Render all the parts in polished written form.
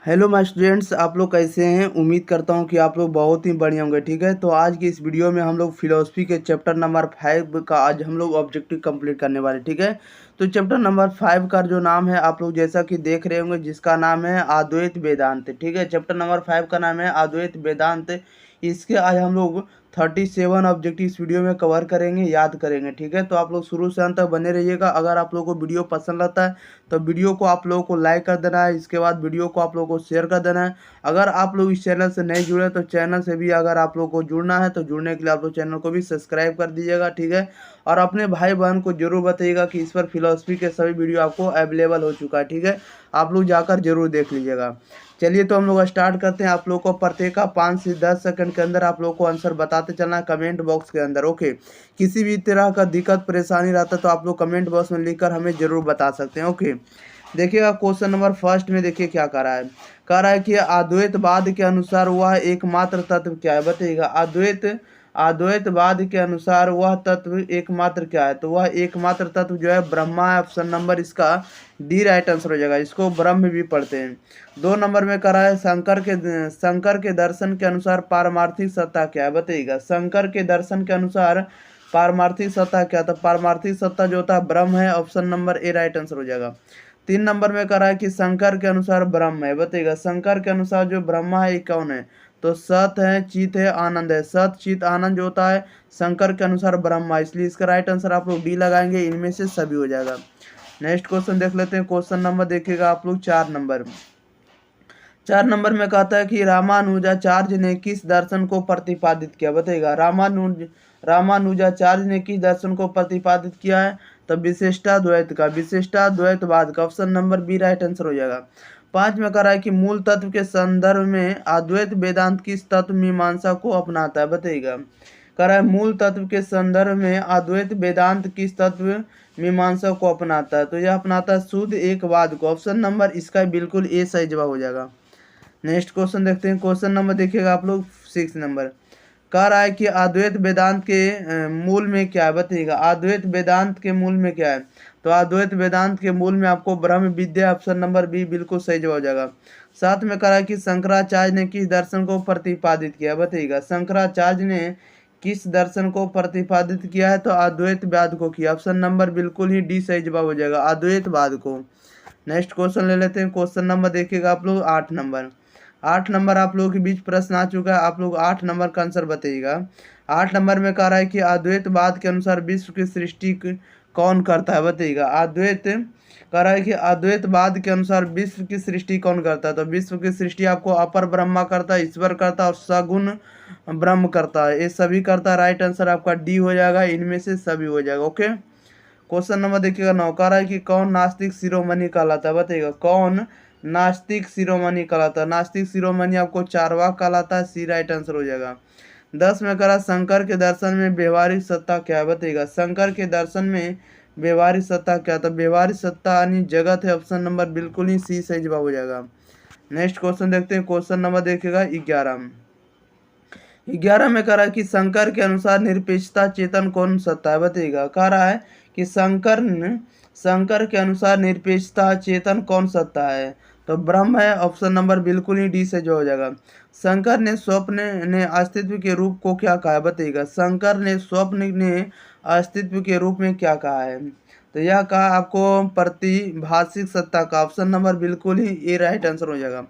Hello my students, आप लोग कैसे हैं। उम्मीद करता हूं कि आप लोग बहुत ही बढ़िया होंगे। ठीक है, तो आज की इस वीडियो में हम लोग फिलोसफी के चैप्टर नंबर 5 का आज हम लोग ऑब्जेक्टिव कंप्लीट करने वाले। ठीक है, तो चैप्टर नंबर 5 का जो नाम है आप लोग जैसा कि देख रहे होंगे, जिसका नाम है अद्वैत वेदांत। ठीक है, चैप्टर नंबर 5 का नाम है अद्वैत वेदांत। इसके आज हम लोग 37 ऑब्जेक्टिव इस वीडियो में कवर करेंगे, याद करेंगे। ठीक है, तो आप लोग शुरू से अंत तक बने रहिएगा। अगर आप लोगों को वीडियो पसंद आता है तो वीडियो को आप लोगों को लाइक कर देना है। इसके बाद वीडियो को आप लोगों को शेयर कर देना है। अगर आप लोग इस चैनल से नहीं जुड़े तो चैनल से भी अगर आप लोगों को जुड़ना है तो जुड़ने के लिए आप लोग चैनल को भी सब्सक्राइब कर दीजिएगा। ठीक है, और अपने भाई बहन को जरूर बताइएगा कि इस पर फिलोसफी के सभी वीडियो आपको अवेलेबल हो चुका है। ठीक है, आप लोग जाकर जरूर देख लीजिएगा। चलिए, तो हम लोग स्टार्ट करते हैं। आप लोग को प्रत्येक का 5 से 10 सेकंड के अंदर आप लोग को आंसर बताते चलना है कमेंट बॉक्स के अंदर। ओके, किसी भी तरह का दिक्कत परेशानी रहता है तो आप लोग कमेंट बॉक्स में लिखकर हमें जरूर बता सकते हैं। ओके, देखिएगा क्वेश्चन नंबर फर्स्ट में देखिए क्या कह रहा है कि अद्वैतवाद के अनुसार वह एकमात्र तत्व क्या है। बताइएगा, अद्वैतवाद के अनुसार वह तत्व एकमात्र क्या है। तो वह एकमात्र तत्व जो है ब्रह्मा है। ऑप्शन नंबर इसका डी राइट आंसर हो जाएगा। इसको ब्रह्म भी पढ़ते हैं। 2 नंबर में कह रहा है शंकर के दर्शन के अनुसार पारमार्थिक सत्ता क्या है। बताइएगा, शंकर के दर्शन के अनुसार पारमार्थिक सत्ता क्या था। पारमार्थिक सत्ता जो होता है ब्रह्म है। Option number A right answer हो जाएगा। 3 नंबर में कह रहा है कि शंकर के अनुसार ब्रह्म है। बताइएगा, शंकर के अनुसार जो ब्रह्मा है ये कौन है। तो सत है, चित है, आनंद है। सत, चित, आनंद जो होता है शंकर के अनुसार ब्रह्मा, इसलिए इसका राइट आंसर आप लोग डी लगाएंगे। इनमें से सभी हो जाएगा। नेक्स्ट क्वेश्चन देख लेते हैं। क्वेश्चन नंबर देखिएगा आप लोग 4 नंबर में कहता है कि रामानुजाचार्य ने किस दर्शन को प्रतिपादित किया। बताइएगा, रामानुजाचार्य ने किस दर्शन को प्रतिपादित किया है। तो विशिष्टाद्वैतवाद का। Option number B right answer हो जाएगा। 5 में कह रहा है कि मूल तत्व के संदर्भ में अद्वैत वेदांत किस तत्व मीमांसा को अपनाता है। बताइएगा, कह रहा है मूल तत्व के संदर्भ में अद्वैत वेदांत किस तत्व मीमांसा को अपनाता है। तो यह अपनाता है शुद्ध एकवाद को। ऑप्शन नंबर इसका बिल्कुल ए सही जवाब हो जाएगा। नेक्स्ट क्वेश्चन देखते हैं। क्वेश्चन नंबर देखिएगा आप लोग 6 नंबर। कह रहा है कि अद्वैत वेदांत के मूल में क्या है। बताइएगा, अद्वैत वेदांत के मूल में क्या है। तो अद्वैत वेदांत के मूल में आपको ब्रह्म विद्या। ऑप्शन नंबर बी बिल्कुल सही जवाब हो जाएगा। 7 में कह रहा है कि शंकराचार्य ने किस दर्शन को प्रतिपादित किया। बताइएगा, शंकराचार्य ने किस दर्शन को प्रतिपादित किया है। तो अद्वैतवाद को किया। ऑप्शन नंबर बिल्कुल ही डी सही जवाब हो जाएगा, अद्वैतवाद को। नेक्स्ट क्वेश्चन ले लेते हैं। क्वेश्चन नंबर देखिएगा आप लोग 8 नंबर आप लोगों के बीच प्रश्न आ चुका है। आप लोग 8 नंबर का आंसर बताइएगा। 8 नंबर में कह रहा है कि अद्वैतवाद के अनुसार विश्व की सृष्टि कौन करता है। बताइएगा, कह रहा है कि अद्वैतवाद के अनुसार विश्व की सृष्टि कौन करता है। तो विश्व की सृष्टि आपको अपर ब्रह्मा करता है, ईश्वर करता है और सगुण ब्रह्म करता है। ये सभी करता है। राइट आंसर आपका डी हो जाएगा। इनमें से सभी हो जाएगा। ओके, क्वेश्चन नंबर देखिएगा 9। कह रहा है कि कौन नास्तिक शिरोमणि कहलाता है। बताइएगा, कौन नास्तिक शिरोमणि कहलाता है। नास्तिक शिरोमणि आपको चार्वाक कहलाता है। सी राइट आंसर हो जाएगा। 10 में करा शंकर के दर्शन में व्यवहारिक सत्ता क्या है। बताइएगा, शंकर के दर्शन में व्यवहारिक सत्ता क्या था। व्यवहारिक सत्ता यानी जगत है। ऑप्शन नंबर बिल्कुल ही सी सही जवाब हो जाएगा। नेक्स्ट क्वेश्चन देखते हैं। क्वेश्चन नंबर देखिएगा 11 में कह रहा है कि शंकर के अनुसार निरपेक्षता चेतन कौन सत्ता है। बताइएगा, कह रहा है कि शंकर के अनुसार निरपेक्षता चेतन कौन सत्ता है। तो ब्रह्म है। ऑप्शन नंबर बिल्कुल ही डी से जो हो जाएगा। शंकर ने स्वप्न ने अस्तित्व के रूप को क्या कहा है। बताइएगा, शंकर ने स्वप्न ने अस्तित्व के रूप में क्या कहा है। तो यह कहा आपको प्रतिभाषिक सत्ता का। ऑप्शन नंबर बिल्कुल ही ए राइट आंसर हो जाएगा।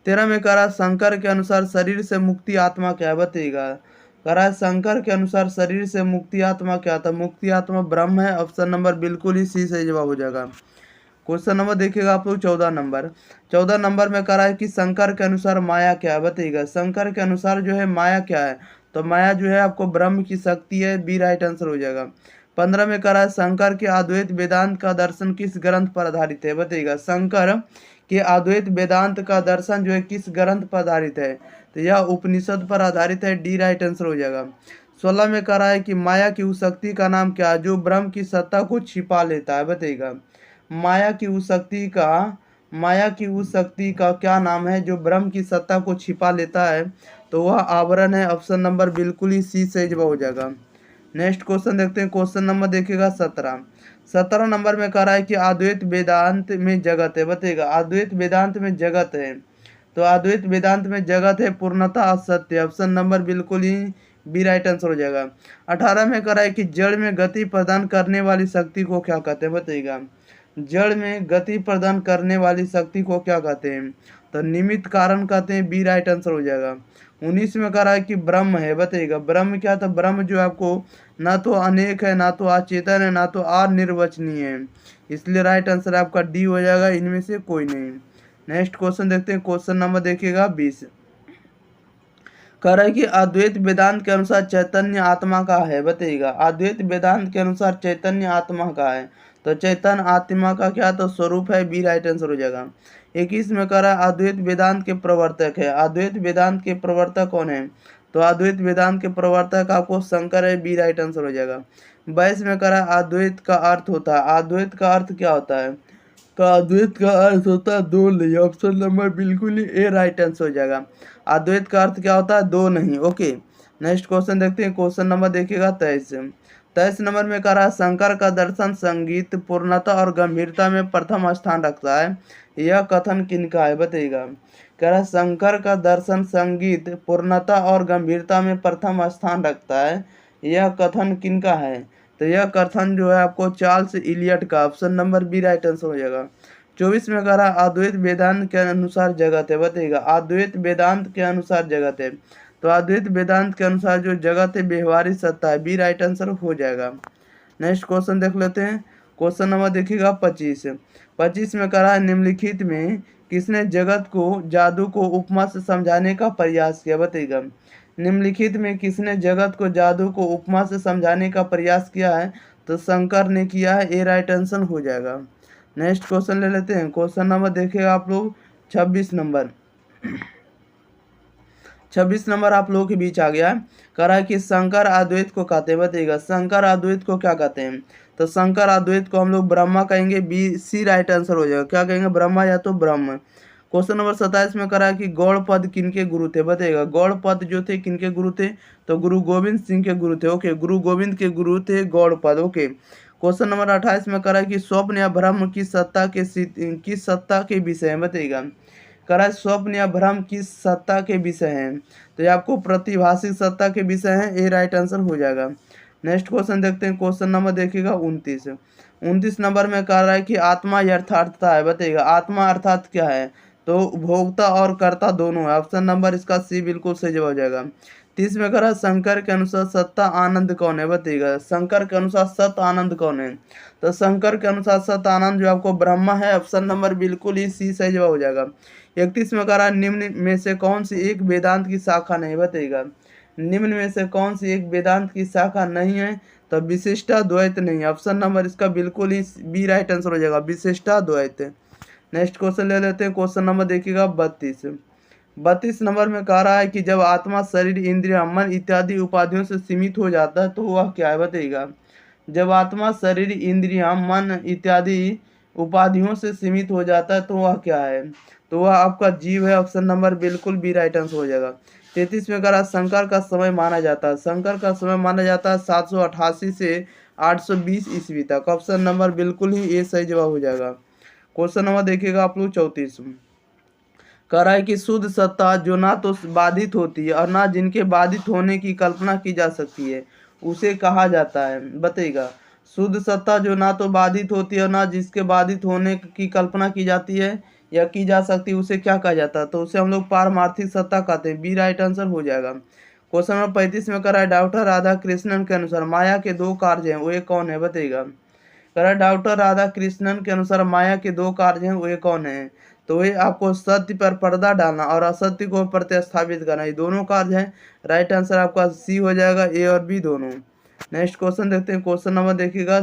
13 में कह रहा शंकर के अनुसार शरीर से मुक्ति आत्मा क्या है। बताइएगा, कह रहा है शंकर के अनुसार शरीर से मुक्ति आत्मा क्या था। मुक्ति आत्मा ब्रह्म है। ऑप्शन नंबर बिल्कुल ही सी सही जवाब हो जाएगा। क्वेश्चन नंबर देखिएगा आप लोग 14 नंबर में कह रहा है कि शंकर के अनुसार माया क्या है। बताइएगा, शंकर के अनुसार जो है माया क्या है। तो माया जो है आपको ब्रह्म की शक्ति है। बी राइट आंसर हो जाएगा। 15 में कह रहा है शंकर के अद्वैत वेदांत का दर्शन किस ग्रंथ पर आधारित है। बताइएगा, शंकर के अद्वैत वेदांत का दर्शन जो है किस ग्रंथ पर आधारित है। तो यह उपनिषद पर आधारित है। डी राइट आंसर हो जाएगा। 16 में कह रहा है कि माया की उस शक्ति का नाम क्या है जो ब्रह्म की सत्ता को छिपा लेता है। बताइएगा, माया की उस शक्ति का क्या नाम है जो ब्रह्म की सत्ता को छिपा लेता है। तो वह आवरण है। ऑप्शन नंबर बिल्कुल ही सी सही जवाब हो जाएगा। नेक्स्ट क्वेश्चन देखते हैं। क्वेश्चन नंबर देखिएगा 17 नंबर में कह रहा है कि अद्वैत वेदांत में जगत है। बताइएगा, अद्वैत वेदांत में जगत है। तो अद्वैत वेदांत में जगत है पूर्णतः असत्य, ऑप्शन नंबर बिल्कुल ही बी राइट आंसर हो जाएगा। 18 में करा है कि जड़ में गति प्रदान करने वाली शक्ति को क्या कहते हैं, बताइएगा। जड़ में गति प्रदान करने वाली शक्ति को क्या कहते हैं, तो निमित्त कारण कहते हैं, बी राइट आंसर हो जाएगा। 19 में करा है कि ब्रह्म है, बताइएगा। ब्रह्म क्या था, ब्रह्म जो आपको ना तो अनेक है, ना तो अचेतन है, ना तो अनिर्वचनीय है, इसलिए राइट आंसर आपका डी हो जाएगा, इनमें से कोई नहीं। नेक्स्ट क्वेश्चन देखते हैं, क्वेश्चन नंबर देखिएगा 20। कह रहा है कि अद्वैत वेदांत के अनुसार चैतन्य आत्मा का है, बताइएगा। अद्वैत वेदांत के अनुसार चैतन्य आत्मा का है, तो चैतन्य आत्मा का क्या तो स्वरूप है, बी राइट आंसर हो जाएगा। 21 में कह रहा है अद्वैत वेदांत के प्रवर्तक है। अद्वैत वेदांत के प्रवर्तक कौन है, तो अद्वैत वेदांत के प्रवर्तक आपको शंकर है, बी राइट आंसर हो जाएगा। 22 में कह रहा है अद्वैत का अर्थ होता है। अद्वैत का अर्थ क्या होता है, तो अद्वैत का अर्थ होता है दो नहीं, ऑप्शन नंबर बिल्कुल ही ए राइट आंसर हो जाएगा। अद्वैत का अर्थ क्या होता है, दो नहीं। ओके, नेक्स्ट क्वेश्चन देखते हैं, क्वेश्चन नंबर देखिएगा 23। 23 नंबर में कह रहा है शंकर का दर्शन संगीत पूर्णता और गंभीरता में प्रथम स्थान रखता है, यह कथन किनका है, बताइएगा। कह रहा है शंकर का दर्शन संगीत पूर्णता और गंभीरता में प्रथम स्थान रखता है, यह कथन किनका है, तो यह कथन जो है आपको चार्ल्स इलियट का, option number B right answer हो जाएगा। 24 में कह रहा अद्वैत वेदांत के अनुसार जगत है, बताइएगा। अद्वैत वेदांत के अनुसार जगत है, तो अद्वैत वेदांत के अनुसार जो जगत है व्यवहारिक सत्ता है, बी राइट आंसर हो जाएगा। नेक्स्ट क्वेश्चन देख लेते हैं, क्वेश्चन नंबर देखिएगा 25। 25 में कह रहा है निम्नलिखित में किसने जगत को जादू को उपमा से समझाने का प्रयास किया, बताइएगा। निम्नलिखित में किसने जगत को जादू को उपमा से समझाने का प्रयास किया है, तो शंकर ने किया है, ए राइट आंसर हो जाएगा। नेक्स्ट क्वेश्चन ले लेते हैं, क्वेश्चन नंबर देखिएगा आप लोग 26 नंबर। 26 नंबर आप लोगों के बीच आ गया है। कह रहा है कि शंकर अद्वैत को कहते हैं, बताइएगा। शंकर अद्वैत को क्या कहते हैं, तो शंकर अद्वैत को हम लोग ब्रह्मा कहेंगे, बी सी राइट आंसर हो जाएगा। क्या कहेंगे, ब्रह्मा या तो ब्रह्म। क्वेश्चन नंबर 27 में करा है कि गौड़ पद किनके गुरु थे, बताइएगा। गौड़ पद जो थे किनके गुरु थे, तो गुरु गोविंद सिंह के गुरु थे। ओके, गुरु गोविंद के गुरु थे गौड़ पद। ओके, क्वेश्चन नंबर 28 में करा है कि स्वप्न या भ्रम किस सत्ता के विषय है, बताइएगा। करा है स्वप्न या भ्रम किस सत्ता के विषय हैं, तो ये आपको प्रतिभाषिक सत्ता के विषय हैं, ए राइट आंसर हो जाएगा। नेक्स्ट क्वेश्चन देखते हैं, क्वेश्चन नंबर देखिएगा 29। 29 नंबर में कह रहा है कि आत्मा यथार्थता है, बताइएगा। आत्मा अर्थात क्या है, तो भोक्ता और कर्ता दोनों है, ऑप्शन नंबर इसका सी बिल्कुल सही जवाब हो जाएगा। 30 में कह रहा है शंकर के अनुसार सत्ता आनंद कौन है, बताइएगा। शंकर के अनुसार सत आनंद कौन है, तो शंकर के अनुसार सत आनंद जो आपको ब्रह्मा है, ऑप्शन नंबर बिल्कुल ही सी सही जवाब हो जाएगा। 31 में कह रहा है निम्न में से कौन सी एक वेदांत की शाखा नहीं, बताइएगा। निम्न में से कौन सी एक वेदांत की शाखा नहीं है, तो विशिष्टाद्वैत नहीं, ऑप्शन नंबर इसका बिल्कुल ही बी राइट आंसर हो जाएगा, विशिष्टाद्वैत। नेक्स्ट क्वेश्चन ले लेते हैं, क्वेश्चन नंबर देखिएगा 32। 32 नंबर में कह रहा है कि जब आत्मा शरीर इंद्रिय मन इत्यादि उपाधियों से सीमित हो जाता है तो वह क्या है, बताइएगा। जब आत्मा शरीर इंद्रिय मन इत्यादि उपाधियों से सीमित हो जाता है तो वह क्या है, तो वह आपका जीव है, ऑप्शन नंबर बिल्कुल बी राइट आंसर हो जाएगा। 33 में कह रहा है शंकर का समय माना जाता है। शंकर का समय माना जाता है 788 से 820 ईस्वी तक, ऑप्शन नंबर बिल्कुल ही ए सही जवाब हो जाएगा। क्वेश्चन नंबर देखिएगा आप लोग 34। कह रहा है कि शुद्ध सत्ता जो ना तो बाधित होती है और ना जिनके बाधित होने की कल्पना की जा सकती है, उसे कहा जाता है, बताइएगा। शुद्ध सत्ता जो ना तो बाधित होती है और ना जिसके बाधित होने की कल्पना की जाती है या की जा सकती है, उसे क्या कहा जाता है, तो उसे हम लोग पारमार्थिक सत्ता कहते हैं, बी राइट आंसर हो जाएगा। क्वेश्चन नंबर 35 में कह रहा है डॉक्टर राधा कृष्णन के अनुसार माया के दो कार्य हैं, वो ये कौन है, बताइएगा। कह रहा है डॉक्टर राधा कृष्णन के अनुसार माया के दो कार्य हैं, वो ये कौन है, तो ये आपको सत्य पर पर्दा डालना और असत्य को प्रतिस्थापित करना, ये दोनों कार्य हैं, राइट आंसर आपका सी हो जाएगा, ए और बी दोनों। नेक्स्ट क्वेश्चन देखते हैं, क्वेश्चन नंबर देखिएगा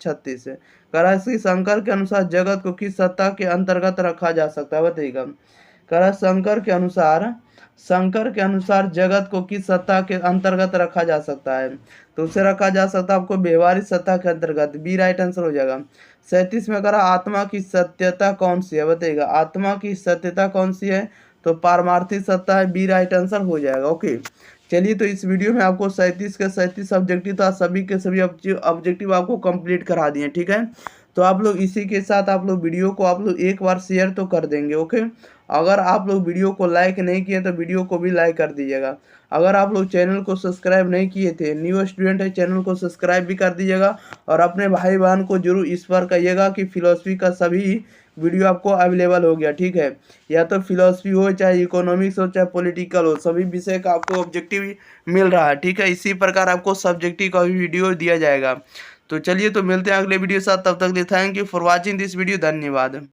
36। कह रहा है कि शंकर के अनुसार जगत को किस सत्ता के अंतर्गत रखा जा सकता है, बताइएगा। कह रहा है शंकर के अनुसार जगत को किस सत्ता के अंतर्गत रखा जा सकता है, तो उसे रखा जा सकता है आपको व्यवहारिक सत्ता के अंतर्गत, बी राइट आंसर हो जाएगा। 37 में कह रहा आत्मा की सत्यता कौन सी है, बताइएगा। आत्मा की सत्यता कौन सी है, तो पारमार्थिक सत्ता है, बी राइट आंसर हो जाएगा। ओके, चलिए तो इस वीडियो में आपको 37 के 37 ऑब्जेक्टिव था, सभी के सभी ऑब्जेक्टिव आपको कंप्लीट करा दिए, ठीक है। तो आप लोग इसी के साथ आप लोग वीडियो को आप लोग एक बार शेयर तो कर देंगे, ओके। अगर आप लोग वीडियो को लाइक नहीं किए तो वीडियो को भी लाइक कर दीजिएगा। अगर आप लोग चैनल को सब्सक्राइब नहीं किए थे, न्यू स्टूडेंट है, चैनल को सब्सक्राइब भी कर दीजिएगा और अपने भाई बहन को जरूर इस पर कहिएगा कि फिलोसफी का सभी वीडियो आपको अवेलेबल हो गया, ठीक है। या तो फिलोसफी हो, चाहे इकोनॉमिक्स हो, चाहे पॉलिटिकल हो, सभी विषय का आपको ऑब्जेक्टिव मिल रहा है, ठीक है। इसी प्रकार आपको सब्जेक्टिव का भी वीडियो दिया जाएगा। तो चलिए, तो मिलते हैं अगले वीडियो के साथ, तब तक के लिए thank you for watching this video, धन्यवाद।